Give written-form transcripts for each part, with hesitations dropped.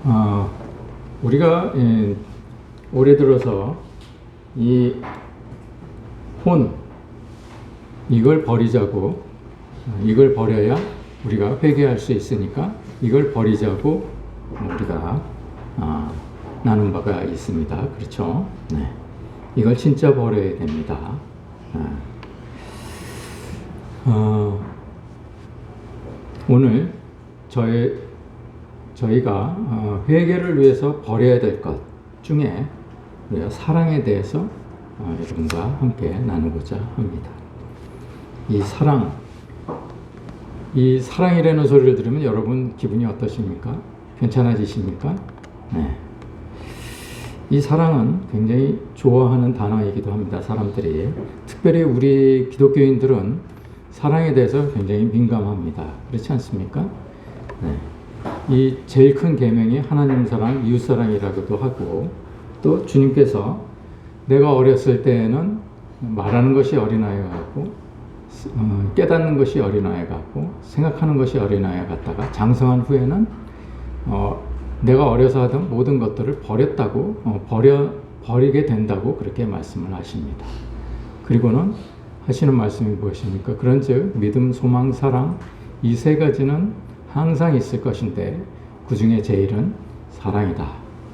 어, 우리가 올해 들어서 이 혼, 이걸 버리자고, 이걸 버려야 우리가 회개할 수 있으니까 이걸 버리자고 우리가 나눈 바가 있습니다. 그렇죠? 네. 이걸 진짜 버려야 됩니다. 오늘 저희가 회개를 위해서 버려야 될 것 중에 우리가 사랑에 대해서 여러분과 함께 나누고자 합니다. 이 사랑이라는 소리를 들으면 여러분 기분이 어떠십니까? 괜찮아지십니까? 네. 이 사랑은 굉장히 좋아하는 단어이기도 합니다. 사람들이. 특별히 우리 기독교인들은 사랑에 대해서 굉장히 민감합니다. 그렇지 않습니까? 네. 이 제일 큰 계명이 하나님 사랑, 이웃 사랑이라고도 하고, 또 주님께서 내가 어렸을 때에는 말하는 것이 어린아이 같고, 깨닫는 것이 어린아이 같고, 생각하는 것이 어린아이 같다가 장성한 후에는 내가 어려서 하던 모든 것들을 버렸다고, 버리게 된다고 그렇게 말씀을 하십니다. 그리고는 하시는 말씀이 무엇입니까? 그런즉 믿음, 소망, 사랑 이 세 가지는 항상 있을 것인데 그 중에 제일은 사랑이다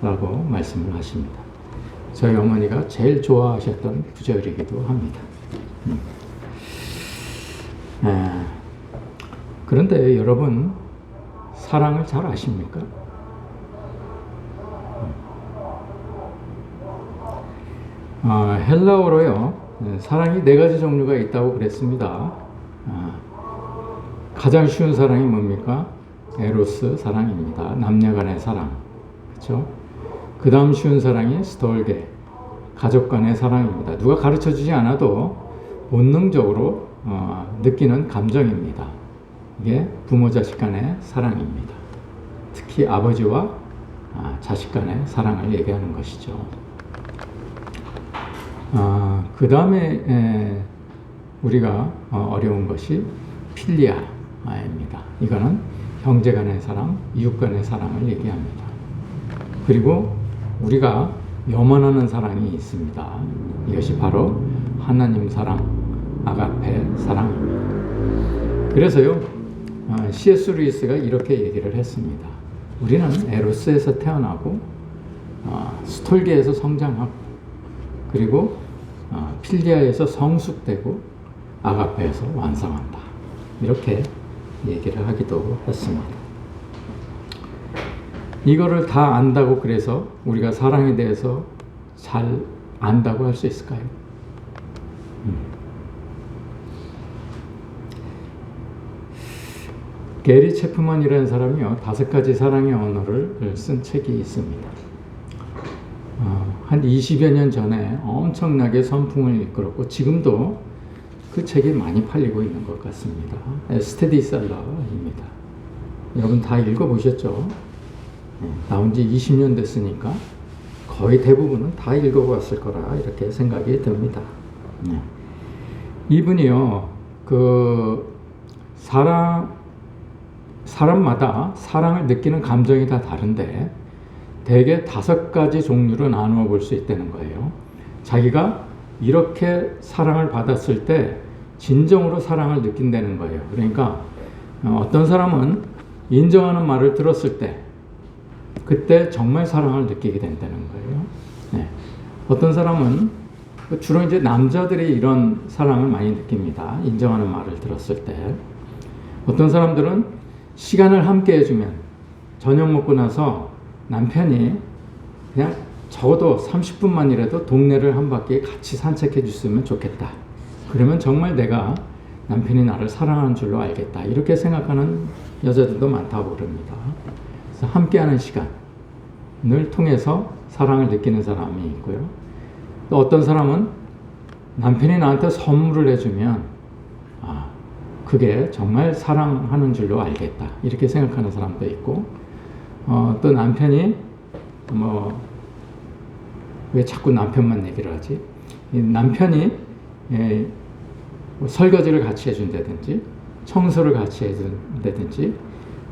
라고 말씀을 하십니다. 저희 어머니가 제일 좋아하셨던 구절이기도 합니다. 그런데 여러분, 사랑을 잘 아십니까? 헬라어로요, 사랑이 네 가지 종류가 있다고 그랬습니다. 가장 쉬운 사랑이 뭡니까? 에로스 사랑입니다. 남녀 간의 사랑. 그렇죠? 그 다음 쉬운 사랑이 스톨게, 가족 간의 사랑입니다. 누가 가르쳐 주지 않아도 본능적으로 느끼는 감정입니다. 이게 부모 자식 간의 사랑입니다. 특히 아버지와 자식 간의 사랑을 얘기하는 것이죠. 그 다음에 우리가 어려운 것이 필리아입니다. 이거는 형제 간의 사랑, 이웃 간의 사랑을 얘기합니다. 그리고 우리가 염원하는 사랑이 있습니다. 이것이 바로 하나님 사랑, 아가페 사랑입니다. 그래서요, C.S. 루이스가 이렇게 얘기를 했습니다. 우리는 에로스에서 태어나고 스톨게에서 성장하고, 그리고 필리아에서 성숙되고 아가페에서 완성한다. 이렇게 얘기를 하기도 했습니다. 이거를 다 안다고 그래서 우리가 사랑에 대해서 잘 안다고 할 수 있을까요? 게리 체프먼이라는 사람이요, 5가지 사랑의 언어를 쓴 책이 있습니다. 한 20여 년 전에 엄청나게 선풍을 이끌었고 지금도 그 책이 많이 팔리고 있는 것 같습니다. 스테디셀러입니다. 여러분 다 읽어보셨죠? 나온 지 20년 됐으니까 거의 대부분은 다 읽어봤을 거라 이렇게 생각이 듭니다. 이분이요, 사람마다 사랑을 느끼는 감정이 다 다른데 대개 5가지 종류로 나누어 볼 수 있다는 거예요. 자기가 이렇게 사랑을 받았을 때 진정으로 사랑을 느낀다는 거예요. 그러니까 어떤 사람은 인정하는 말을 들었을 때 그때 정말 사랑을 느끼게 된다는 거예요. 네. 어떤 사람은 주로 이제 남자들이 이런 사랑을 많이 느낍니다. 인정하는 말을 들었을 때. 어떤 사람들은 시간을 함께 해주면 저녁 먹고 나서 남편이 그냥 적어도 30분만이라도 동네를 한 바퀴 같이 산책해 줬으면 좋겠다. 그러면 정말 내가 남편이 나를 사랑하는 줄로 알겠다. 이렇게 생각하는 여자들도 많다고 그럽니다. 그래서 함께하는 시간을 통해서 사랑을 느끼는 사람이 있고요. 또 어떤 사람은 남편이 나한테 선물을 해주면 그게 정말 사랑하는 줄로 알겠다. 이렇게 생각하는 사람도 있고, 또 남편이 왜 자꾸 남편만 얘기를 하지? 남편이 설거지를 같이 해준다든지 청소를 같이 해준다든지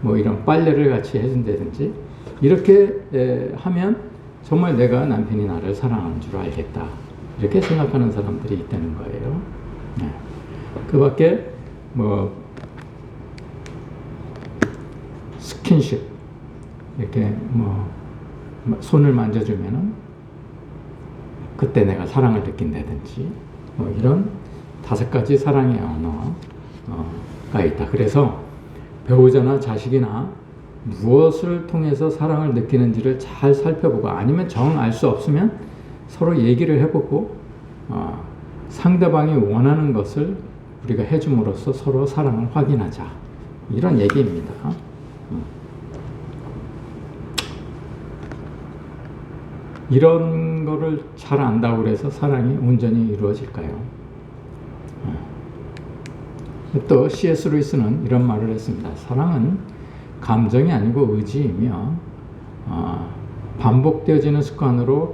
뭐 이런 빨래를 같이 해준다든지 이렇게 하면 정말 내가 남편이 나를 사랑하는 줄 알겠다. 이렇게 생각하는 사람들이 있다는 거예요. 네. 그 밖에 뭐 스킨십 이렇게 뭐 손을 만져주면은 그때 내가 사랑을 느낀다든지 뭐 이런 5가지 사랑의 언어가 있다. 그래서 배우자나 자식이나 무엇을 통해서 사랑을 느끼는지를 잘 살펴보고 아니면 정 알 수 없으면 서로 얘기를 해보고 상대방이 원하는 것을 우리가 해줌으로써 서로 사랑을 확인하자. 이런 얘기입니다. 이런 거를 잘 안다고 해서 사랑이 온전히 이루어질까요? 또 C.S. 루이스는 이런 말을 했습니다. 사랑은 감정이 아니고 의지이며 반복되어지는 습관으로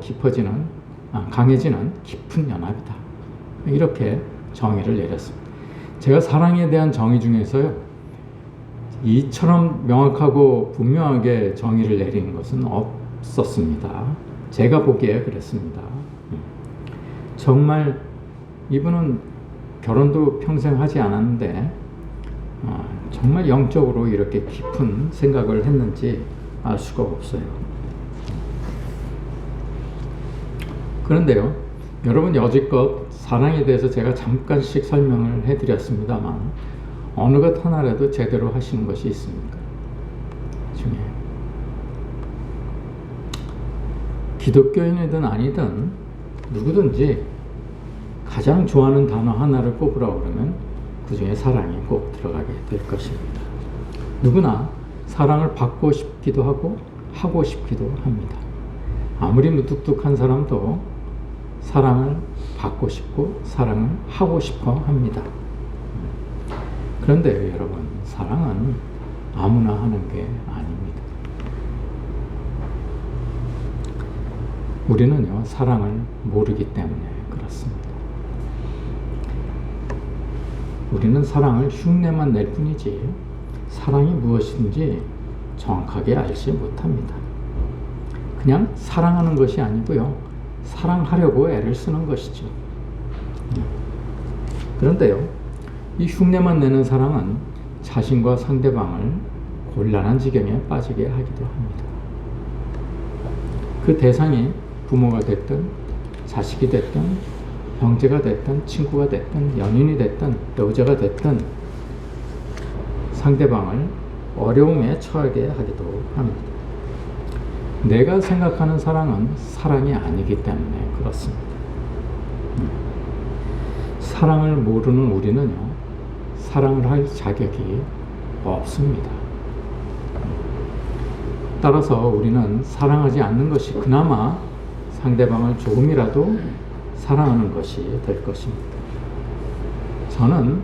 강해지는 깊은 연합이다. 이렇게 정의를 내렸습니다. 제가 사랑에 대한 정의 중에서요, 이처럼 명확하고 분명하게 정의를 내리는 것은 없었습니다. 제가 보기에 그랬습니다. 정말 이분은 결혼도 평생 하지 않았는데 정말 영적으로 이렇게 깊은 생각을 했는지 알 수가 없어요. 그런데요, 여러분 여지껏 사랑에 대해서 제가 잠깐씩 설명을 해드렸습니다만 어느 것 하나라도 제대로 하시는 것이 있습니까? 중에 기독교인이든 아니든 누구든지 가장 좋아하는 단어 하나를 꼽으라고 그러면 그 중에 사랑이 꼭 들어가게 될 것입니다. 누구나 사랑을 받고 싶기도 하고 싶기도 합니다. 아무리 무뚝뚝한 사람도 사랑을 받고 싶고 사랑을 하고 싶어 합니다. 그런데 여러분, 사랑은 아무나 하는 게 아닙니다. 우리는요, 사랑을 모르기 때문에 그렇습니다. 우리는 사랑을 흉내만 낼 뿐이지 사랑이 무엇인지 정확하게 알지 못합니다. 그냥 사랑하는 것이 아니고요, 사랑하려고 애를 쓰는 것이죠. 그런데요, 이 흉내만 내는 사랑은 자신과 상대방을 곤란한 지경에 빠지게 하기도 합니다. 그 대상이 부모가 됐든 자식이 됐든 형제가 됐든 친구가 됐든 연인이 됐든 배우자가 됐든 상대방을 어려움에 처하게 하기도 합니다. 내가 생각하는 사랑은 사랑이 아니기 때문에 그렇습니다. 사랑을 모르는 우리는요, 사랑을 할 자격이 없습니다. 따라서 우리는 사랑하지 않는 것이 그나마 상대방을 조금이라도 사랑하는 것이 될 것입니다. 저는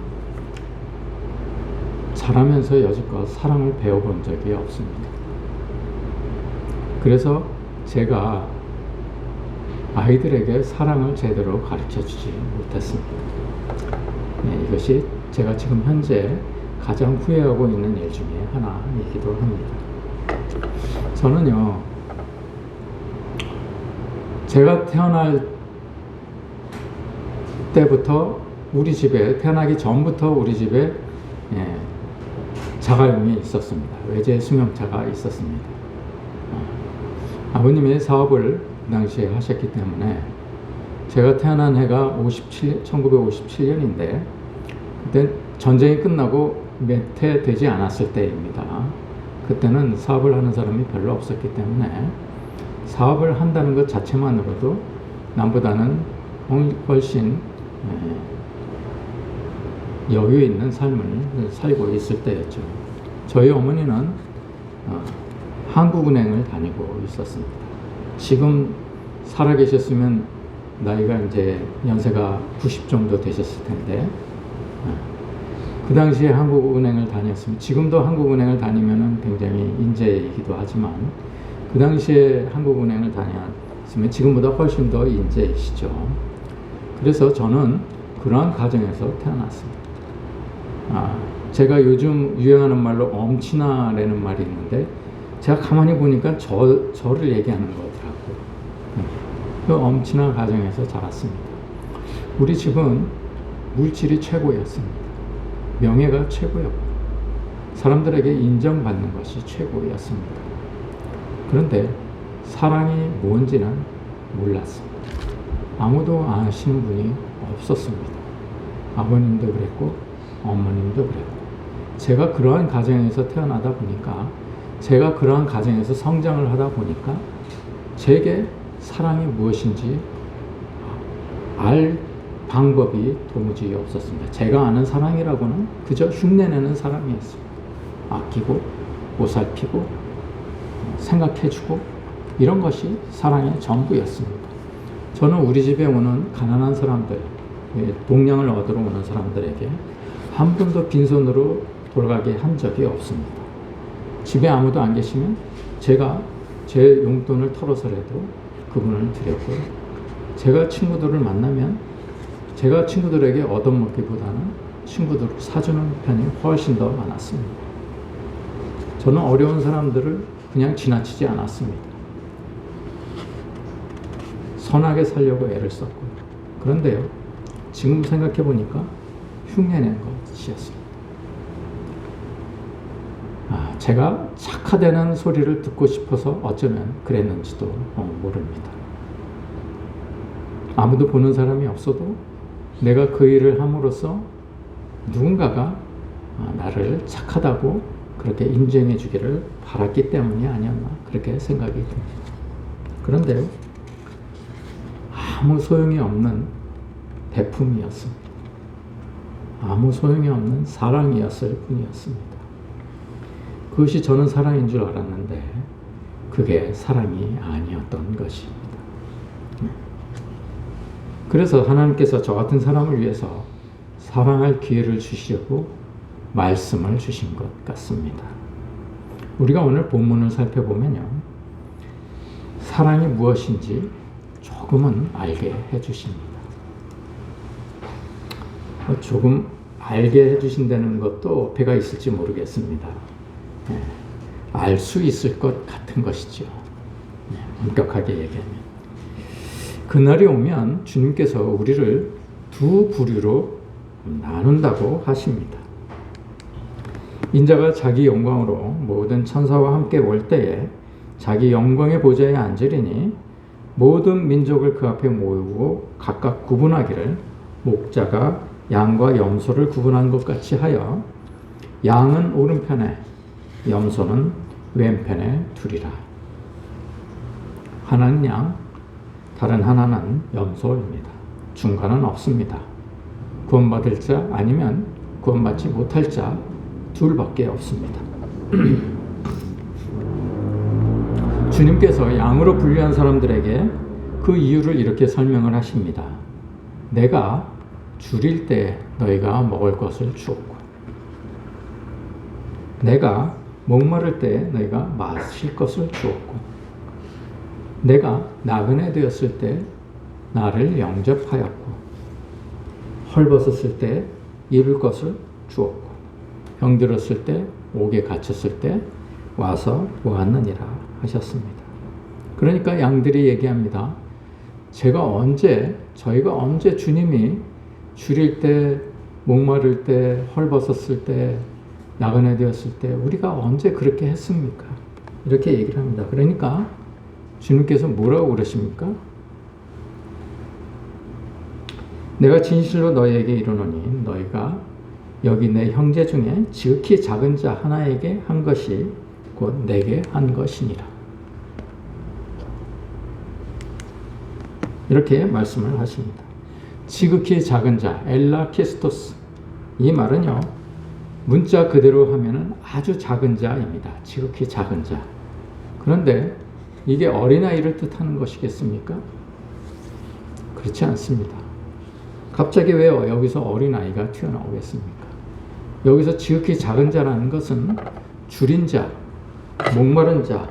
자라면서 여지껏 사랑을 배워본 적이 없습니다. 그래서 제가 아이들에게 사랑을 제대로 가르쳐 주지 못했습니다. 네, 이것이 제가 지금 현재 가장 후회하고 있는 일 중에 하나이기도 합니다. 저는요, 제가 태어날 때부터 우리 집에, 태어나기 전부터 우리 집에 자가용이 있었습니다. 외제 승용차가 있었습니다. 아버님이 사업을 그 당시에 하셨기 때문에 제가 태어난 해가 1957년인데 그때 전쟁이 끝나고 몇 해 되지 않았을 때입니다. 그때는 사업을 하는 사람이 별로 없었기 때문에 사업을 한다는 것 자체만으로도 남보다는 훨씬 여유 있는 삶을 살고 있을 때였죠. 저희 어머니는 한국은행을 다니고 있었습니다. 지금 살아계셨으면 나이가 이제 연세가 90 정도 되셨을 텐데 그 당시에 한국은행을 다녔으면, 지금도 한국은행을 다니면 굉장히 인재이기도 하지만 그 당시에 한국은행을 다녔으면 지금보다 훨씬 더 인재이시죠. 그래서 저는 그러한 가정에서 태어났습니다. 제가 요즘 유행하는 말로 엄친아라는 말이 있는데 제가 가만히 보니까 저를 얘기하는 거더라고요. 그 엄친아 가정에서 자랐습니다. 우리 집은 물질이 최고였습니다. 명예가 최고였고 사람들에게 인정받는 것이 최고였습니다. 그런데 사랑이 뭔지는 몰랐습니다. 아무도 아시는 분이 없었습니다. 아버님도 그랬고 어머님도 그랬고 제가 그러한 가정에서 태어나다 보니까 제가 그러한 가정에서 성장을 하다 보니까 제게 사랑이 무엇인지 알 방법이 도무지 없었습니다. 제가 아는 사랑이라고는 그저 흉내내는 사랑이었습니다. 아끼고 보살피고 생각해주고 이런 것이 사랑의 전부였습니다. 저는 우리 집에 오는 가난한 사람들, 동량을 얻으러 오는 사람들에게 한 번도 빈손으로 돌아가게 한 적이 없습니다. 집에 아무도 안 계시면 제가 제 용돈을 털어서라도 그분을 드렸고요. 제가 친구들을 만나면 제가 친구들에게 얻어먹기보다는 친구들을 사주는 편이 훨씬 더 많았습니다. 저는 어려운 사람들을 그냥 지나치지 않았습니다. 선하게 살려고 애를 썼고요. 그런데요, 지금 생각해 보니까 흉내낸 것이었습니다. 제가 착화되는 소리를 듣고 싶어서 어쩌면 그랬는지도 모릅니다. 아무도 보는 사람이 없어도 내가 그 일을 함으로써 누군가가 나를 착하다고 그렇게 인정해 주기를 바랐기 때문이 아니었나 그렇게 생각이 듭니다. 그런데요, 아무 소용이 없는 대품이었습니다. 아무 소용이 없는 사랑이었을 뿐이었습니다. 그것이 저는 사랑인 줄 알았는데 그게 사랑이 아니었던 것입니다. 그래서 하나님께서 저 같은 사람을 위해서 사랑할 기회를 주시려고 말씀을 주신 것 같습니다. 우리가 오늘 본문을 살펴보면요, 사랑이 무엇인지 조금은 알게 해주십니다. 조금 알게 해주신다는 것도 배가 있을지 모르겠습니다. 알 수 있을 것 같은 것이죠. 엄격하게 얘기하면. 그날이 오면 주님께서 우리를 두 부류로 나눈다고 하십니다. 인자가 자기 영광으로 모든 천사와 함께 올 때에 자기 영광의 보좌에 앉으리니 모든 민족을 그 앞에 모으고 각각 구분하기를 목자가 양과 염소를 구분한 것 같이 하여 양은 오른편에 염소는 왼편에 두리라. 하나는 양, 다른 하나는 염소입니다. 중간은 없습니다. 구원받을 자 아니면 구원받지 못할 자 둘밖에 없습니다. 주님께서 양으로 분류한 사람들에게 그 이유를 이렇게 설명을 하십니다. 내가 줄일 때 너희가 먹을 것을 주었고 내가 목마를 때 너희가 마실 것을 주었고 내가 나그네 되었을 때 나를 영접하였고 헐벗었을 때 입을 것을 주었고 병들었을 때 옥에 갇혔을 때 와서 보았느니라 하셨습니다. 그러니까 양들이 얘기합니다. 저희가 언제 주님이 줄일 때, 목마를 때, 헐벗었을 때, 나그네 되었을 때 우리가 언제 그렇게 했습니까? 이렇게 얘기를 합니다. 그러니까 주님께서 뭐라고 그러십니까? 내가 진실로 너희에게 이르노니 너희가 여기 내 형제 중에 지극히 작은 자 하나에게 한 것이 곧 내게 한 것이니라. 이렇게 말씀을 하십니다. 지극히 작은 자, 엘라키스토스. 이 말은요, 문자 그대로 하면은 아주 작은 자입니다. 지극히 작은 자. 그런데 이게 어린아이를 뜻하는 것이겠습니까? 그렇지 않습니다. 갑자기 왜 여기서 어린아이가 튀어나오겠습니까? 여기서 지극히 작은 자라는 것은 줄인 자, 목마른 자,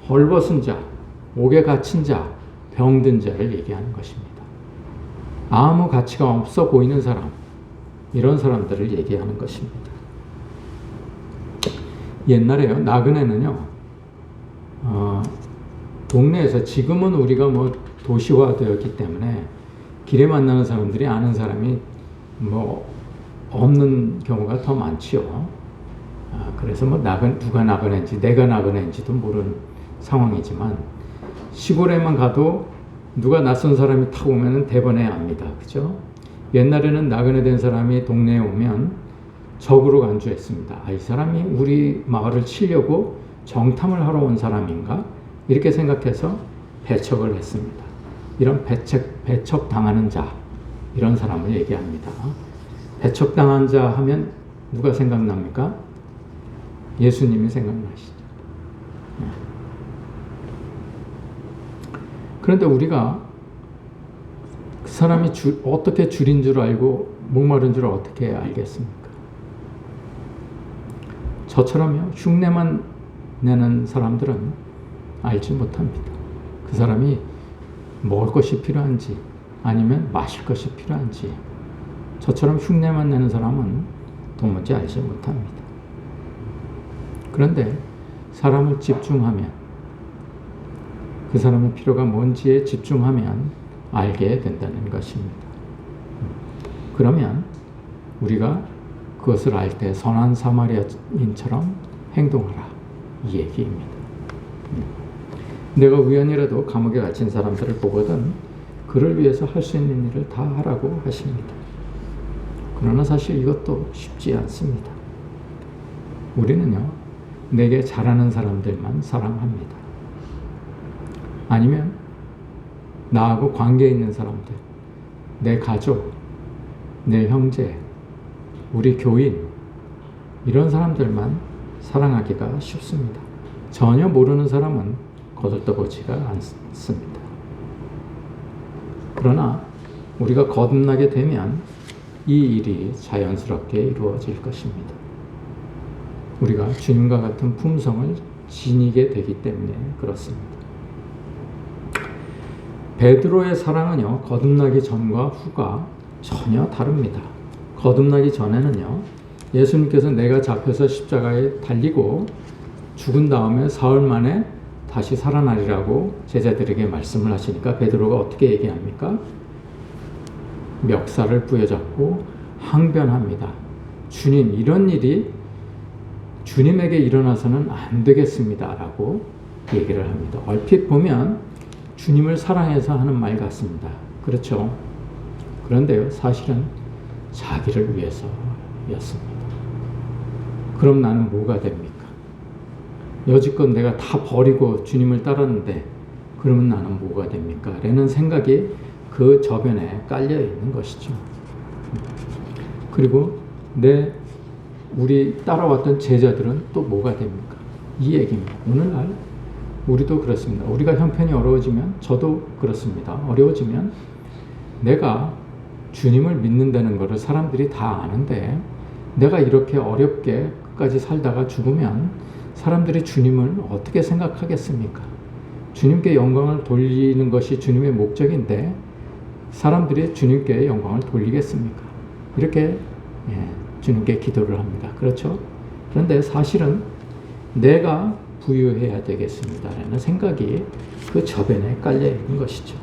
헐벗은 자, 옥에 갇힌 자, 병든 자를 얘기하는 것입니다. 아무 가치가 없어 보이는 사람, 이런 사람들을 얘기하는 것입니다. 옛날에요, 나그네는요, 동네에서 지금은 우리가 뭐 도시화되었기 때문에 길에 만나는 사람들이 아는 사람이 뭐 없는 경우가 더 많지요. 그래서 뭐 누가 나그네인지 내가 나그네인지도 모르는 상황이지만 시골에만 가도 누가 낯선 사람이 타고 오면 대번에 압니다. 그죠? 옛날에는 나그네 된 사람이 동네에 오면 적으로 간주했습니다. 이 사람이 우리 마을을 치려고 정탐을 하러 온 사람인가? 이렇게 생각해서 배척을 했습니다. 이런 배척당하는 자, 이런 사람을 얘기합니다. 배척당한 자 하면 누가 생각납니까? 예수님이 생각나시죠. 그런데 우리가 그 사람이 어떻게 줄인 줄 알고 목마른 줄 어떻게 알겠습니까? 저처럼요, 흉내만 내는 사람들은 알지 못합니다. 그 사람이 먹을 것이 필요한지 아니면 마실 것이 필요한지 저처럼 흉내만 내는 사람은 도무지 알지 못합니다. 그런데 사람을 집중하면 그 사람의 필요가 뭔지에 집중하면 알게 된다는 것입니다. 그러면 우리가 그것을 알 때 선한 사마리아인처럼 행동하라, 이 얘기입니다. 내가 우연이라도 감옥에 갇힌 사람들을 보거든 그를 위해서 할 수 있는 일을 다 하라고 하십니다. 그러나 사실 이것도 쉽지 않습니다. 우리는요, 내게 잘하는 사람들만 사랑합니다. 아니면 나하고 관계 있는 사람들, 내 가족, 내 형제, 우리 교인, 이런 사람들만 사랑하기가 쉽습니다. 전혀 모르는 사람은 거들떠보지가 않습니다. 그러나 우리가 거듭나게 되면 이 일이 자연스럽게 이루어질 것입니다. 우리가 주님과 같은 품성을 지니게 되기 때문에 그렇습니다. 베드로의 사랑은요, 거듭나기 전과 후가 전혀 다릅니다. 거듭나기 전에는요, 예수님께서 내가 잡혀서 십자가에 달리고 죽은 다음에 사흘 만에 다시 살아나리라고 제자들에게 말씀을 하시니까 베드로가 어떻게 얘기합니까? 멱살을 부여잡고 항변합니다. 주님, 이런 일이 주님에게 일어나서는 안 되겠습니다. 라고 얘기를 합니다. 얼핏 보면 주님을 사랑해서 하는 말 같습니다. 그렇죠? 그런데요, 사실은 자기를 위해서였습니다. 그럼 나는 뭐가 됩니까? 여지껏 내가 다 버리고 주님을 따랐는데 그러면 나는 뭐가 됩니까? 라는 생각이 그 저변에 깔려 있는 것이죠. 그리고 우리 따라왔던 제자들은 또 뭐가 됩니까? 이 얘기입니다. 오늘날 우리도 그렇습니다. 우리가 형편이 어려워지면 저도 그렇습니다. 어려워지면 내가 주님을 믿는다는 것을 사람들이 다 아는데 내가 이렇게 어렵게 끝까지 살다가 죽으면 사람들이 주님을 어떻게 생각하겠습니까? 주님께 영광을 돌리는 것이 주님의 목적인데 사람들이 주님께 영광을 돌리겠습니까? 이렇게 주님께 기도를 합니다. 그렇죠? 그런데 사실은 내가 부유해야 되겠습니다라는 생각이 그 저변에 깔려 있는 것이죠.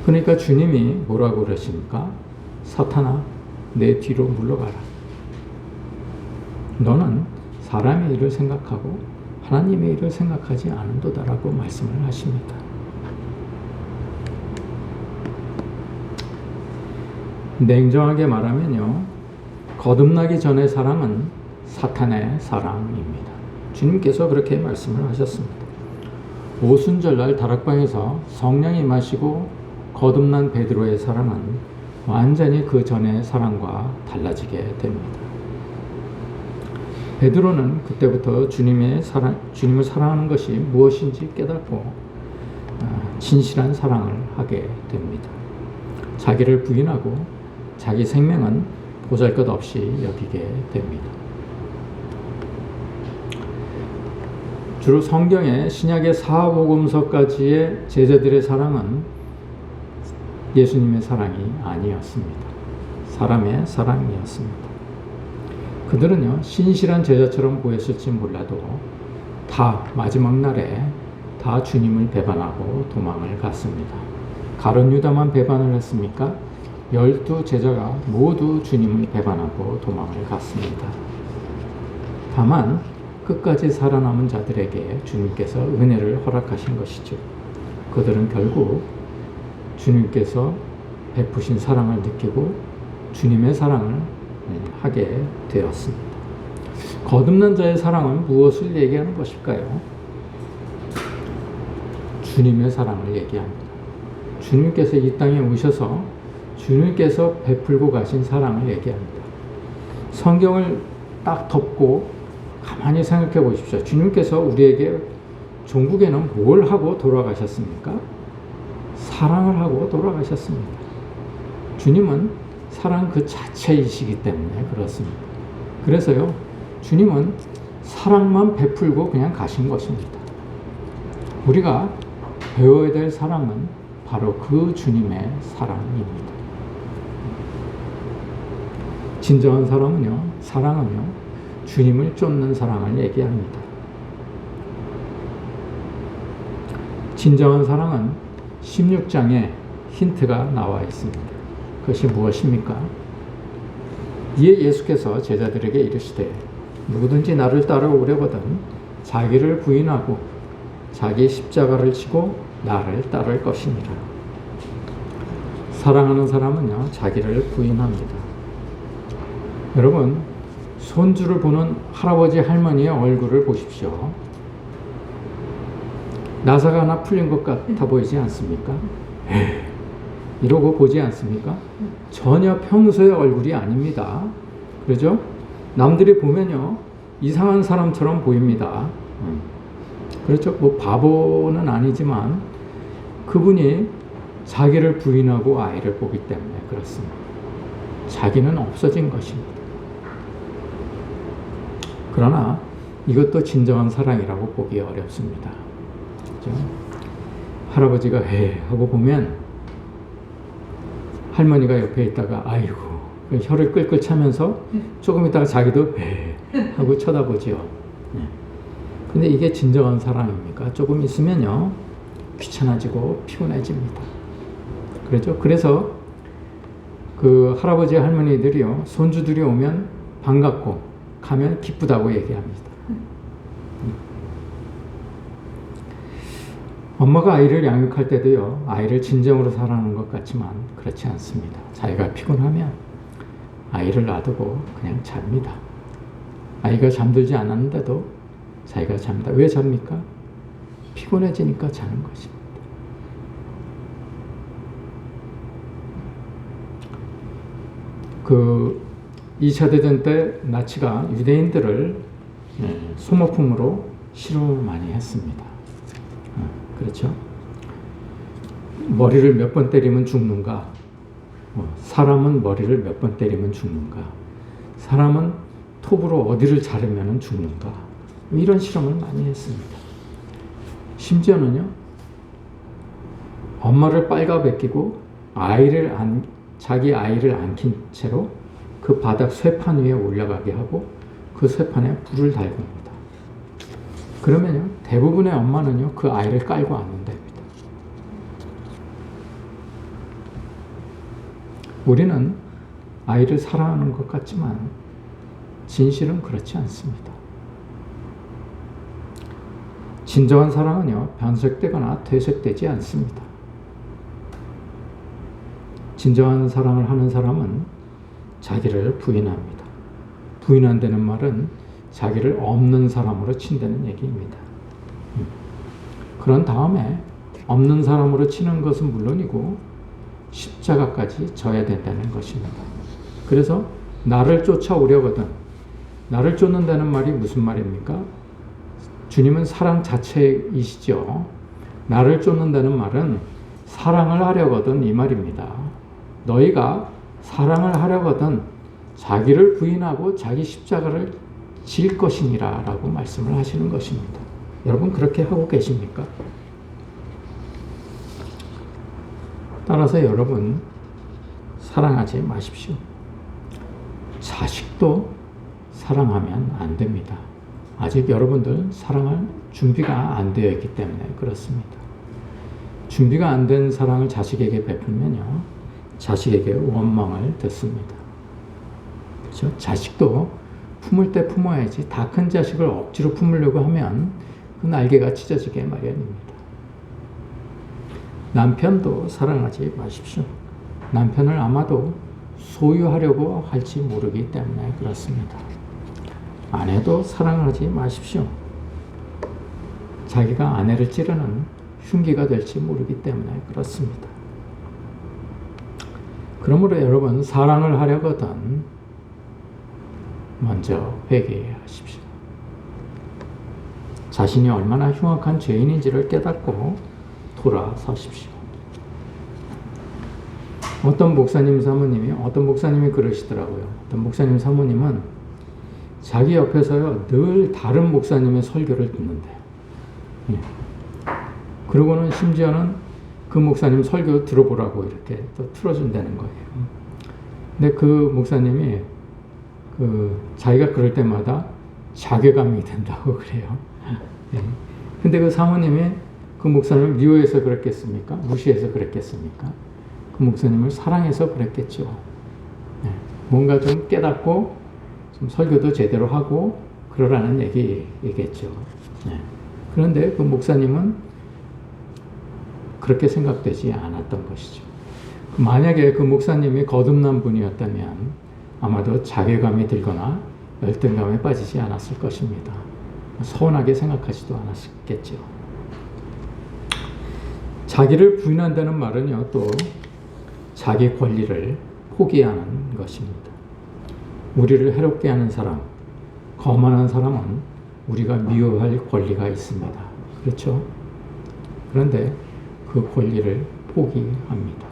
그러니까 주님이 뭐라고 그러십니까? 사탄아, 내 뒤로 물러가라. 너는 사람의 일을 생각하고 하나님의 일을 생각하지 않은도다라고 말씀을 하십니다. 냉정하게 말하면요, 거듭나기 전의 사랑은 사탄의 사랑입니다. 주님께서 그렇게 말씀을 하셨습니다. 오순절날 다락방에서 성령이 임하시고 거듭난 베드로의 사랑은 완전히 그 전의 사랑과 달라지게 됩니다. 베드로는 그때부터 주님을 사랑하는 것이 무엇인지 깨닫고 진실한 사랑을 하게 됩니다. 자기를 부인하고 자기 생명은 보잘것없이 여기게 됩니다. 주로 성경의 신약의 사복음서까지의 제자들의 사랑은 예수님의 사랑이 아니었습니다. 사람의 사랑이었습니다. 그들은요, 신실한 제자처럼 보였을지 몰라도 다 마지막 날에 다 주님을 배반하고 도망을 갔습니다. 가룟 유다만 배반을 했습니까? 12제자가 모두 주님을 배반하고 도망을 갔습니다. 다만 끝까지 살아남은 자들에게 주님께서 은혜를 허락하신 것이죠. 그들은 결국 주님께서 베푸신 사랑을 느끼고 주님의 사랑을 하게 되었습니다. 거듭난 자의 사랑은 무엇을 얘기하는 것일까요? 주님의 사랑을 얘기합니다. 주님께서 이 땅에 오셔서 주님께서 베풀고 가신 사랑을 얘기합니다. 성경을 딱 덮고 가만히 생각해 보십시오. 주님께서 우리에게 종국에는 뭘 하고 돌아가셨습니까? 사랑을 하고 돌아가셨습니다. 주님은 사랑 그 자체이시기 때문에 그렇습니다. 그래서요, 주님은 사랑만 베풀고 그냥 가신 것입니다. 우리가 배워야 될 사랑은 바로 그 주님의 사랑입니다. 진정한 사랑은요, 주님을 쫓는 사랑을 얘기합니다. 진정한 사랑은 16장에 힌트가 나와 있습니다. 그것이 무엇입니까? 이에 예수께서 제자들에게 이르시되 누구든지 나를 따라오려거든 자기를 부인하고 자기 십자가를 지고 나를 따를 것이니라. 사랑하는 사람은요, 자기를 부인합니다. 여러분, 손주를 보는 할아버지 할머니의 얼굴을 보십시오. 나사가 하나 풀린 것 같아 보이지 않습니까? 이러고 보지 않습니까? 전혀 평소의 얼굴이 아닙니다. 그렇죠? 남들이 보면요, 이상한 사람처럼 보입니다. 그렇죠? 뭐 바보는 아니지만 그분이 자기를 부인하고 아이를 보기 때문에 그렇습니다. 자기는 없어진 것입니다. 그러나 이것도 진정한 사랑이라고 보기 어렵습니다. 그렇죠? 할아버지가 하고 보면 할머니가 옆에 있다가 아이고 혀를 끌끌 차면서 조금 있다가 자기도 하고 쳐다보지요. 근데 이게 진정한 사랑입니까? 조금 있으면요, 귀찮아지고 피곤해집니다. 그렇죠? 그래서 그 할아버지 할머니들이요, 손주들이 오면 반갑고 가면 기쁘다고 얘기합니다. 엄마가 아이를 양육할 때도요, 아이를 진정으로 사랑하는 것 같지만 그렇지 않습니다. 자기가 피곤하면 아이를 놔두고 그냥 잡니다. 아이가 잠들지 않았는데도 자기가 잡니다. 왜 잡니까? 피곤해지니까 자는 것입니다. 그 2차 대전 때 나치가 유대인들을 소모품으로 실험을 많이 했습니다. 그렇죠? 머리를 몇 번 때리면 죽는가? 사람은 머리를 몇 번 때리면 죽는가? 사람은 톱으로 어디를 자르면 죽는가? 이런 실험을 많이 했습니다. 심지어는요, 엄마를 빨가벗기고 자기 아이를 안긴 채로 그 바닥 쇠판 위에 올라가게 하고 그 쇠판에 불을 달굽니다. 그러면요, 대부분의 엄마는요, 그 아이를 깔고 앉는답니다. 우리는 아이를 사랑하는 것 같지만 진실은 그렇지 않습니다. 진정한 사랑은요, 변색되거나 퇴색되지 않습니다. 진정한 사랑을 하는 사람은 자기를 부인합니다. 부인한다는 말은 자기를 없는 사람으로 친다는 얘기입니다. 그런 다음에 없는 사람으로 치는 것은 물론이고 십자가까지 져야 된다는 것입니다. 그래서 나를 쫓아오려거든, 나를 쫓는다는 말이 무슨 말입니까? 주님은 사랑 자체이시죠. 나를 쫓는다는 말은 사랑을 하려거든 이 말입니다. 너희가 사랑을 하려거든 자기를 부인하고 자기 십자가를 질 것이니라 라고 말씀을 하시는 것입니다. 여러분 그렇게 하고 계십니까? 따라서 여러분 사랑하지 마십시오. 자식도 사랑하면 안 됩니다. 아직 여러분들 사랑할 준비가 안 되어 있기 때문에 그렇습니다. 준비가 안 된 사랑을 자식에게 베풀면요, 자식에게 원망을 듣습니다. 그렇죠? 자식도 품을 때 품어야지 다 큰 자식을 억지로 품으려고 하면 그 날개가 찢어지게 마련입니다. 남편도 사랑하지 마십시오. 남편을 아마도 소유하려고 할지 모르기 때문에 그렇습니다. 아내도 사랑하지 마십시오. 자기가 아내를 찌르는 흉기가 될지 모르기 때문에 그렇습니다. 그러므로 여러분, 사랑을 하려거든 먼저 회개하십시오. 자신이 얼마나 흉악한 죄인인지를 깨닫고 돌아서십시오. 어떤 목사님이 그러시더라고요. 어떤 목사님 사모님은 자기 옆에서요, 늘 다른 목사님의 설교를 듣는데요. 예. 그러고는 심지어는 그 목사님 설교 들어보라고 이렇게 또 틀어준다는 거예요. 근데 그 목사님이 자기가 그럴 때마다 자괴감이 된다고 그래요. 예. 근데 그 사모님이 그 목사님을 미워해서 그랬겠습니까? 무시해서 그랬겠습니까? 그 목사님을 사랑해서 그랬겠죠. 예. 뭔가 좀 깨닫고 좀 설교도 제대로 하고 그러라는 얘기겠죠. 예. 그런데 그 목사님은 그렇게 생각되지 않았던 것이죠. 만약에 그 목사님이 거듭난 분이었다면 아마도 자괴감이 들거나 열등감에 빠지지 않았을 것입니다. 서운하게 생각하지도 않았겠죠. 자기를 부인한다는 말은요, 또 자기 권리를 포기하는 것입니다. 우리를 해롭게 하는 사람, 거만한 사람은 우리가 미워할 권리가 있습니다. 그렇죠? 그런데 그 권리를 포기합니다.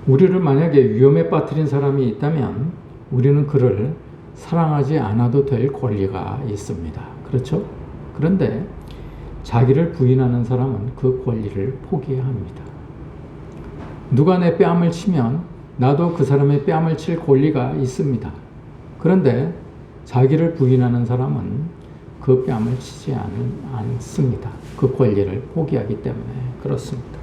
우리를 만약에 위험에 빠뜨린 사람이 있다면 우리는 그를 사랑하지 않아도 될 권리가 있습니다. 그렇죠? 그런데 자기를 부인하는 사람은 그 권리를 포기합니다. 누가 내 뺨을 치면 나도 그 사람의 뺨을 칠 권리가 있습니다. 그런데 자기를 부인하는 사람은 그 뺨을 치지 않습니다. 그 권리를 포기하기 때문에 그렇습니다.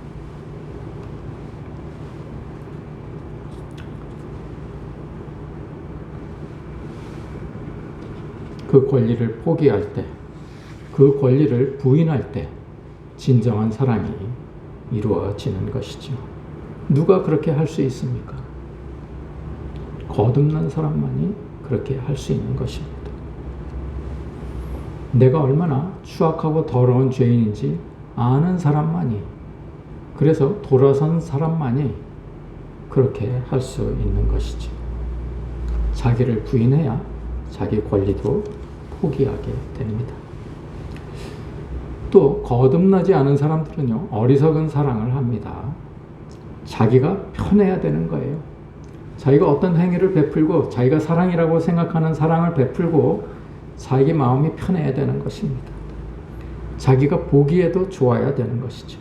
그 권리를 포기할 때, 그 권리를 부인할 때 진정한 사랑이 이루어지는 것이죠. 누가 그렇게 할 수 있습니까? 거듭난 사람만이 그렇게 할 수 있는 것입니다. 내가 얼마나 추악하고 더러운 죄인인지 아는 사람만이, 그래서 돌아선 사람만이 그렇게 할 수 있는 것이죠. 자기를 부인해야 자기 권리도 포기하게 됩니다. 또 거듭나지 않은 사람들은요, 어리석은 사랑을 합니다. 자기가 편해야 되는 거예요. 자기가 어떤 행위를 베풀고 자기가 사랑이라고 생각하는 사랑을 베풀고 자기 마음이 편해야 되는 것입니다. 자기가 보기에도 좋아야 되는 것이죠.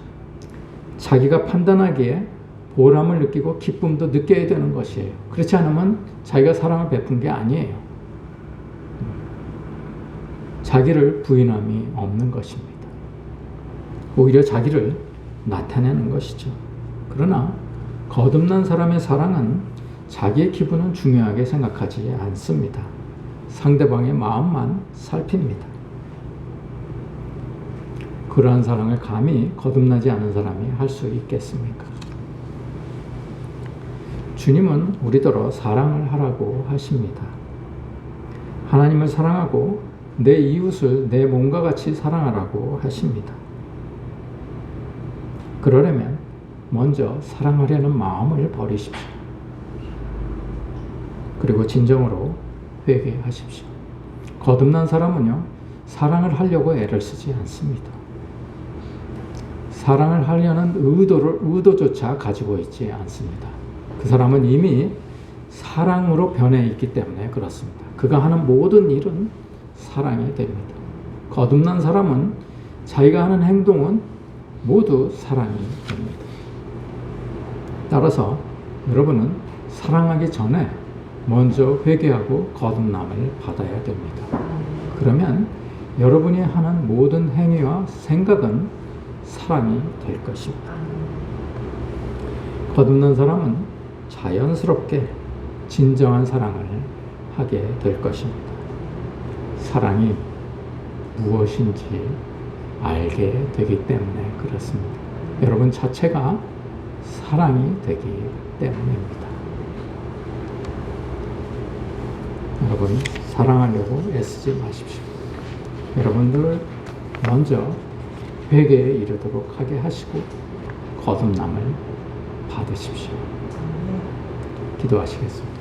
자기가 판단하기에 보람을 느끼고 기쁨도 느껴야 되는 것이에요. 그렇지 않으면 자기가 사랑을 베푼 게 아니에요. 자기를 부인함이 없는 것입니다. 오히려 자기를 나타내는 것이죠. 그러나 거듭난 사람의 사랑은 자기의 기분은 중요하게 생각하지 않습니다. 상대방의 마음만 살핍니다. 그러한 사랑을 감히 거듭나지 않은 사람이 할 수 있겠습니까? 주님은 우리더러 사랑을 하라고 하십니다. 하나님을 사랑하고 내 이웃을 내 몸과 같이 사랑하라고 하십니다. 그러려면 먼저 사랑하려는 마음을 버리십시오. 그리고 진정으로 회개하십시오. 거듭난 사람은요, 사랑을 하려고 애를 쓰지 않습니다. 사랑을 하려는 의도조차 가지고 있지 않습니다. 그 사람은 이미 사랑으로 변해 있기 때문에 그렇습니다. 그가 하는 모든 일은 사랑이 됩니다. 거듭난 사람은 자기가 하는 행동은 모두 사랑이 됩니다. 따라서 여러분은 사랑하기 전에 먼저 회개하고 거듭남을 받아야 됩니다. 그러면 여러분이 하는 모든 행위와 생각은 사랑이 될 것입니다. 거듭난 사람은 자연스럽게 진정한 사랑을 하게 될 것입니다. 사랑이 무엇인지 알게 되기 때문에 그렇습니다. 여러분 자체가 사랑이 되기 때문입니다. 여러분 사랑하려고 애쓰지 마십시오. 여러분들 먼저 회개에 이르도록 하게 하시고 거듭남을 받으십시오. 기도하시겠습니다.